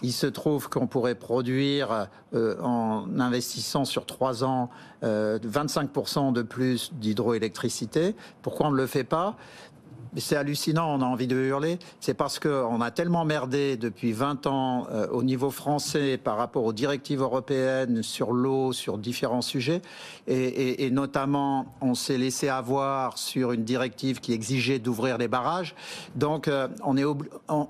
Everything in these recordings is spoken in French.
Il se trouve qu'on pourrait produire, en investissant sur 3 ans, 25% de plus d'hydroélectricité. Pourquoi on ne le fait pas ? C'est hallucinant, on a envie de hurler. C'est parce qu'on a tellement merdé depuis 20 ans au niveau français par rapport aux directives européennes sur l'eau, sur différents sujets. Et notamment, on s'est laissé avoir sur une directive qui exigeait d'ouvrir les barrages. Donc,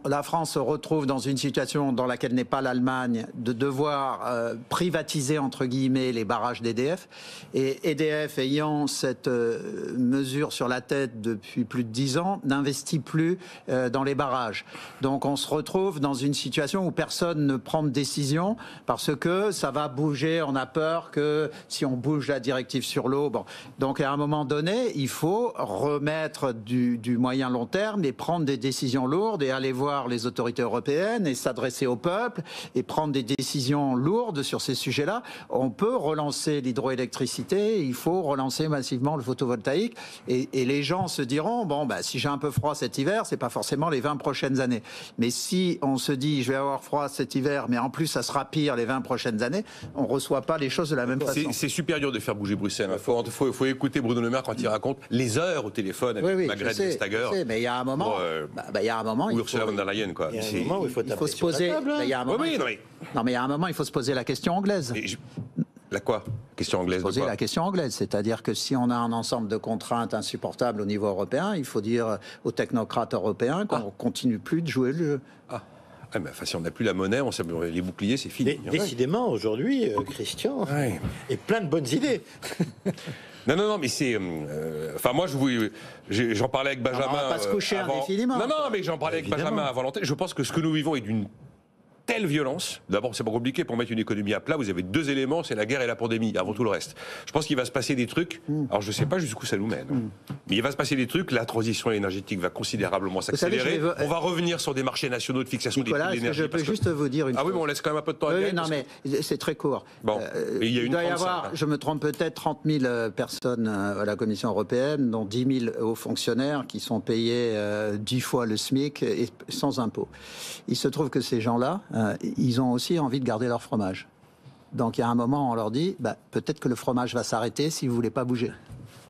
la France se retrouve dans une situation dans laquelle n'est pas l'Allemagne, de devoir privatiser, entre guillemets, les barrages d'EDF. Et EDF, ayant cette mesure sur la tête depuis plus de 10 ans, n'investit plus dans les barrages. Donc on se retrouve dans une situation où personne ne prend de décision parce que ça va bouger. On a peur que si on bouge la directive sur l'eau, bon. Donc à un moment donné, il faut remettre du moyen long terme et prendre des décisions lourdes et aller voir les autorités européennes et s'adresser au peuple et prendre des décisions lourdes sur ces sujets-là. On peut relancer l'hydroélectricité, il faut relancer massivement le photovoltaïque et les gens se diront, bon, bah, si j'ai un peu froid cet hiver, c'est pas forcément les 20 prochaines années. Mais si on se dit, je vais avoir froid cet hiver, mais en plus ça sera pire les 20 prochaines années, on reçoit pas les choses de la même façon. C'est super dur de faire bouger Bruxelles. Il faut écouter Bruno Le Maire quand il raconte les heures au téléphone avec Margrethe Vestager. Mais il y a un moment, il y a un moment, ou Ursula von der Leyen, quoi. Il y a un moment où il faut se poser. Il y a un moment, non, mais il y a un moment, il faut se poser la question anglaise. La quoi ? Question anglaise. Poser la question anglaise, c'est-à-dire que si on a un ensemble de contraintes insupportables au niveau européen, il faut dire aux technocrates européens qu'on ne continue plus de jouer le jeu. Ah, mais enfin, si on n'a plus la monnaie, les boucliers, c'est fini. Décidément, aujourd'hui, Christian, et plein de bonnes idées. Non, mais c'est... Enfin, moi, j'en parlais avec Benjamin... On va pas se coucher indéfiniment. Non, mais j'en parlais avec Benjamin avant l'antenne. Je pense que ce que nous vivons est d'une telle violence. D'abord, c'est pas compliqué pour mettre une économie à plat. Vous avez 2 éléments, c'est la guerre et la pandémie, avant tout le reste. Je pense qu'il va se passer des trucs. Alors, je sais pas jusqu'où ça nous mène. Mais il va se passer des trucs. La transition énergétique va considérablement s'accélérer. On va revenir sur des marchés nationaux de fixation des prix de l'énergie. Je peux juste vous dire une chose. Ah oui, mais on laisse quand même un peu de temps à dire. Non, mais c'est très court. Bon. Il doit y avoir, je me trompe peut-être, 30 000 personnes à la Commission européenne, dont 10 000 hauts fonctionnaires qui sont payés 10 fois le SMIC et sans impôt. Il se trouve que ces gens-là, ils ont aussi envie de garder leur fromage. Donc il y a un moment, on leur dit, peut-être que le fromage va s'arrêter si vous voulez pas bouger.